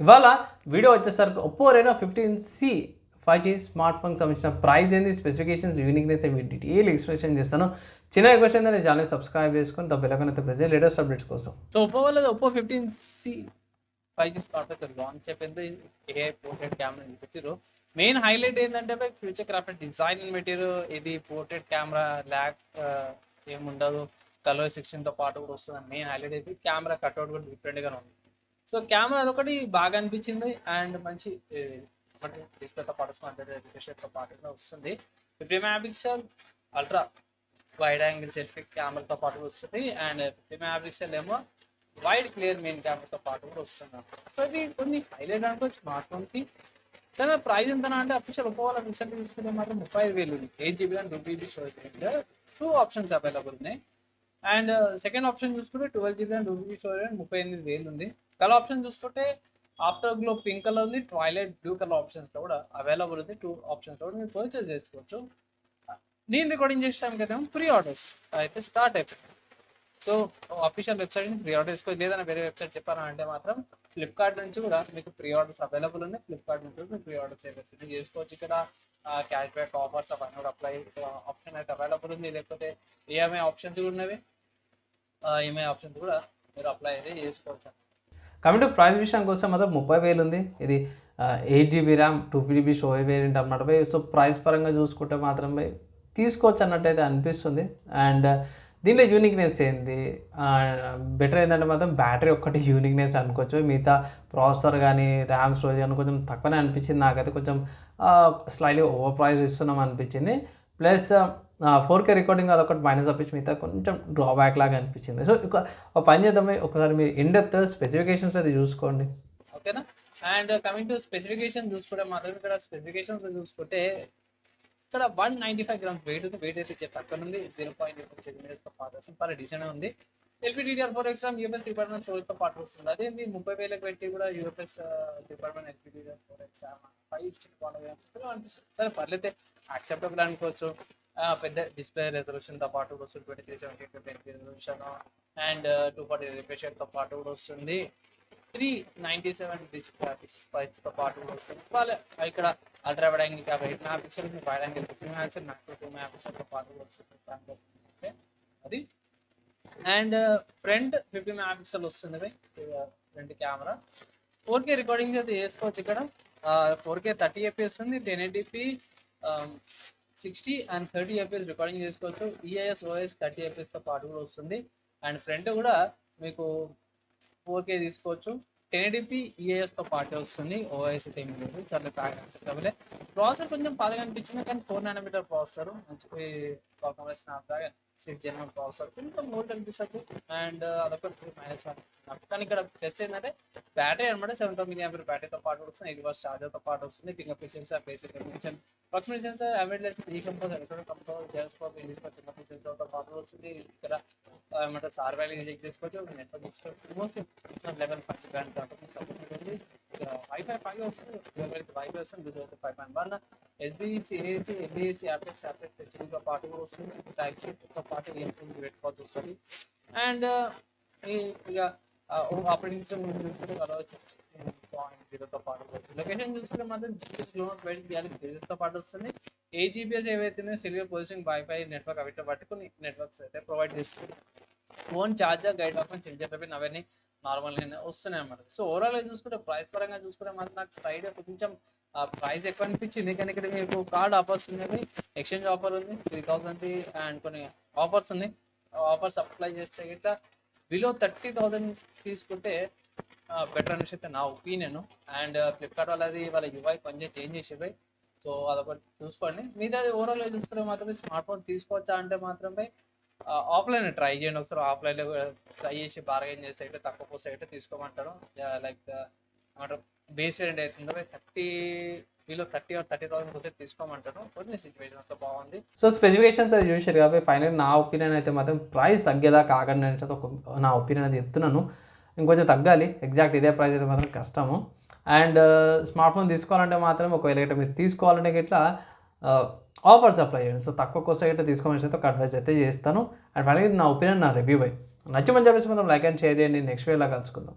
ఇవాళ వీడియో వచ్చేసరికి Oppo Reno 15C 5G smart ఫోన్కి సంబంధించిన ప్రైస్ ఏంది, స్పెసిఫికేషన్స్, యూనిక్నెస్ ఏమి డీటెయిల్ ఎక్స్ప్లెనేషన్ చేస్తాను. చిన్న రిక్వెస్ట్ ఏంటంటే ఛానల్ సబ్స్క్రైబ్ చేసుకొని bell icon press latest updates కోసం. సో ఒప్పో వాళ్ళది Oppo 15C 5G smart phone launch అయిపోయింది. ఏఐ పోర్ట్రేట్ కెమెరా పెట్టారు. మెయిన్ హైలైట్ ఏంటంటే ఫ్యూచర్ క్రాఫ్ట్ డిజైన్ పెట్టారు. ఇది పోర్ట్రేట్ కెమెరా ల్యాక్ ఏముండదు, కలర్ 16తో పాటు కూడా వస్తుంది. మెయిన్ హైలైట్ అయితే కెమెరా కట్అవుట్ కూడా డిఫరెంట్గానే ఉంది. సో కెమెరా అదొకటి బాగా అనిపించింది అండ్ మంచి డిస్ప్లేతో పాటు స్మార్ట్ రిఫ్రెష్తో పాటు వస్తుంది. 50 megapixel ultra wide angle selfie కెమెరాతో పాటు వస్తుంది అండ్ 50 మెగాపిక్సెల్ ఏమో వైడ్ క్లియర్ మెయిన్ కెమెరాతో పాటు కూడా వస్తుంది. సో ఇవి కొన్ని హైలైట్ అనుకోవచ్చు స్మార్ట్ ఫోన్కి. సరే ప్రైస్ ఎంత అంటే అఫీషియల్ ఒప్పుకోవాలి రీసెంట్గా తీసుకుంటే మాత్రం 35,000 ఉంది. 8GB and 2GB storage. 2 options available ఉన్నాయి. అండ్ సెకండ్ ఆప్షన్ చూసుకుంటే 12GB అండ్ 2GB స్టోరేజ్ 38,000 ఉంది. కలర్ ఆప్షన్ చూసుకుంటే ఆఫ్టర్ గ్లో పింక్ కలర్ ఉంది, ట్వైలైట్ బ్లూ కలర్ ఆప్షన్స్లో కూడా అవైలబుల్ ఉంది. 2 ఆప్షన్స్లో కూడా మీరు పర్చేస్ చేసుకోవచ్చు. నేను రికార్డింగ్ చేసడానికి అయితే ప్రీ ఆర్డర్స్ అయితే స్టార్ట్ అయిపోయింది. So official website pre order చేసుకోవచ్చు. లేదని వేరే వెబ్సైట్ చెప్పారంటే మాత్రం ఫ్లిప్కార్ట్ నుంచి కూడా మీకు ప్రీ ఆర్డర్స్ అవైలబుల్ ఉన్నాయి. ఫ్లిప్కార్ట్ నుంచి మీరు ప్రీ ఆర్డర్స్ అయితే చేసుకోవచ్చు. ఇక్కడ క్యాష్ బ్యాక్ ఆఫర్స్ అవన్నీ కూడా అప్లై ఆప్షన్ అయితే అవైలబుల్ ఉంది. లేకపోతే ఈఎంఐ ఆప్షన్స్ కూడా ఉన్నవి. ఈఎంఐ ఆప్షన్స్ కూడా మీరు అప్లై అయితే చేసుకోవచ్చు. కాబట్టి ప్రైస్ విషయం కోసం మాత్రం 30,000 ఉంది. ఇది 8GB RAM 2GB storage variant అన్నమాట. సో ప్రైస్ పరంగా చూసుకుంటే మాత్రం తీసుకోవచ్చు అన్నట్టయితే అనిపిస్తుంది. అండ్ దీంట్లో యూనిక్నెస్ ఏంది, బెటర్ ఏంటంటే మాత్రం బ్యాటరీ ఒక్కటి యూనిక్నెస్ అనుకోవచ్చు. మిగతా ప్రాసెసర్ కానీ ర్యామ్ స్టోరేజ్ కానీ కొంచెం తక్కువనే అనిపించింది. నాకైతే కొంచెం స్లైట్లీ ఓవర్ ప్రైస్ ఇస్తున్నాం అనిపించింది. ప్లస్ 4K రికార్డింగ్ అదొకటి మైనస్ అప్పించి మిగతా కొంచెం డ్రాబ్యాక్ లాగా అనిపించింది. సో ఒక పని చేద్దామే, ఒకసారి మీరు ఇన్ డెప్త్ స్పెసిఫికేషన్స్ అది చూసుకోండి, ఓకేనా. అండ్ కమింగ్ టు స్పెసిఫికేషన్ చూసుకుంటే మాత్రం ఇక్కడ స్పెసిఫికేషన్స్ చూసుకుంటే ఇక్కడ 195 గ్రామ్స్ వెయిట్ ఉంది. వెయిట్ అయితే పక్కన ఉంది. 0.8 సెంటీమీటర్స్తో పాటు వస్తుంది. పర్ డీసెంట్ ఉంది. LPDDR4 ఎగ్జామ్ యూఎస్ డిపార్ట్మెంట్ స్టోరేజ్తో పాటు వస్తుంది. అదేంటి 30,000 పెట్టి కూడా యూఎస్ డిపార్ట్మెంట్ LPDDR4 ఎగ్జామ్ 5 అనిపిస్తుంది. సరే పర్లేదు, యాక్సెప్టబుల్ అనుకోవచ్చు. పెద్ద డిస్ప్లే రెజల్యూషన్తో పాటు కూడా వస్తుంది. 2370 రెజల్యూషన్ అండ్ 240 రిఫ్రెష్ రేట్తో పాటు కూడా వస్తుంది. 397 డిస్క్ గ్రాఫిక్స్ తో పాటు కూడా వస్తుంది. ఇక్కడ ultra wide angle 8 megapixel, wide angle 50 megapixel, macro 2 మెగాపిక్సెల్తో పాటు కూడా వస్తుంది. అది అండ్ ఫ్రంట్ 50 మెగాపిక్సెల్ వస్తుంది. ఫ్రంట్ కెమెరా 4K రికార్డింగ్ అయితే చేసుకోవచ్చు. ఇక్కడ 4K 30 FPS ఉంది. 1080p 60 అండ్ 30 FPS రికార్డింగ్ చేసుకోవచ్చు. EIS OS 30 FPS తో పాటు కూడా వస్తుంది. అండ్ ఫ్రంట్ కూడా మీకు 4K తీసుకోవచ్చు. 1080p EIS తో పాటు వస్తుంది. OS అయితే ఏమి లేదు, చాలా ప్యాక్ యాక్సెప్టబుల్. ప్రాసెసర్ కొంచెం పాతగా అనిపించింది కానీ 4nm ప్రాసెసర్, మంచి Qualcomm స్నాప్డ్రాగన్ 6 Gen ప్రాసెసర్ కొంచెం ఓల్డ్ అనిపిస్తుంది. అండ్ అదొకటి మైనస్ కానీ ఇక్కడ ప్లస్ ఏంటంటే బ్యాటరీ అనమాట. 7,000 mAh బ్యాటరీతో పాటు వస్తుంది. 8 watts ఛార్జర్తో పాటు వస్తుంది. Finger print sensor, basic regulation, proximity sensor, AMOLED lens, decompose, electronic control, gyroscope, finger print సెన్సార్తో పాటు వస్తుంది. ఇక్కడ ఏమంటే సార్ వాల్యూ చెక్ చేసుకోవచ్చు. నెట్వర్క్ తీసుకోవచ్చు. మోస్ట్ లెవెల్ 5 బ్యాండ్ సపోర్ట్ ఉంటుంది. వైఫై 5 వస్తుంది. వైఫై వస్తుంది. 5.1 SBC, NBC యాప్లెట్స్ తో పాటు కూడా వస్తుంది. టైప్ తో పాటు పెట్టుకోవాల్సి వస్తుంది. అండ్ ఇక ఆపరేటింగ్ సిస్టమ్ 6.0తో పాటు లొకేషన్ చూసుకుంటే మాత్రం తో పాటు వస్తుంది. 8 GPS ఏవైతే సెల్యులర్ పొజిషనింగ్, వైఫై నెట్వర్క్ అవితో పాటు కొన్ని నెట్వర్క్స్ అయితే ప్రొవైడ్ చేస్తుంది. Phone charger, guide option, changer అవన్నీ నార్మల్గానే వస్తున్నాయి అన్నమాట. సో ఓవరాల్గా చూసుకుంటే ప్రైస్ పరంగా చూసుకుంటే మాత్రం నాకు సైడ్ కొంచెం ప్రైస్ ఎక్కువ అనిపించింది. కానీ ఇక్కడ మీకు కార్డ్ ఆఫర్స్ ఉన్నాయి, ఎక్స్చేంజ్ ఆఫర్ ఉంది 3,000 అండ్ కొన్ని ఆఫర్స్ ఉన్నాయి. ఆఫర్స్ అప్లై చేస్తే ఇట్లా బిలో 30,000 తీసుకుంటే బెటర్ అనేసి అయితే నా ఒపీనియన్. అండ్ ఫ్లిప్కార్ట్ వాళ్ళ UI కొంచెం చేంజ్ చేసేవి. సో అదొకటి చూసుకోండి. మిగతా ఓవరాల్గా చూసుకుంటే మాత్రమే స్మార్ట్ ఫోన్ తీసుకోవచ్చా అంటే మాత్రమే ఆఫ్లైన్ ట్రై చేయండి. ఒకసారి ఆఫ్లైన్లో ట్రై చేసి బార్గెన్ చేస్తే అయితే తక్కువ కోస్ట్ అయితే తీసుకోమంటారు. లైక్ ఏమంటారు బేస్ రేట్ అవుతుందో 30,000 కోసం తీసుకోమంటారు. కొన్ని సిచ్యువేషన్స్లో బాగుంది. సో స్పెసిఫికేషన్స్ అది చూసారు కాబట్టి ఫైనల్ నా ఒపీనియన్ అయితే మాత్రం ప్రైస్ తగ్గేదాకా ఆగండి అని నా ఒపీనియన్ అది చెప్తున్నాను. ఇంకొంచెం తగ్గాలి. ఎగ్జాక్ట్ ఇదే ప్రైస్ అయితే మాత్రం కష్టము. అండ్ స్మార్ట్ ఫోన్ తీసుకోవాలంటే మాత్రం ఒకవేళ గట్రా మీరు తీసుకోవాలంటే ఇట్లా ఆఫర్స్ అప్లై చేయండి. సో తక్కువ కోసం అయితే తీసుకోమని అయితే ఒక అడ్వైస్ అయితే చేస్తాను. అండ్ ఫైనల్గా నా ఒపీనియన్, నా రివ్యూ నచ్చి మంచి చెప్పేసి మనం లైక్ అండ్ షేర్ చేయండి. నెక్స్ట్ వీడియోలో కలుసుకుందాం.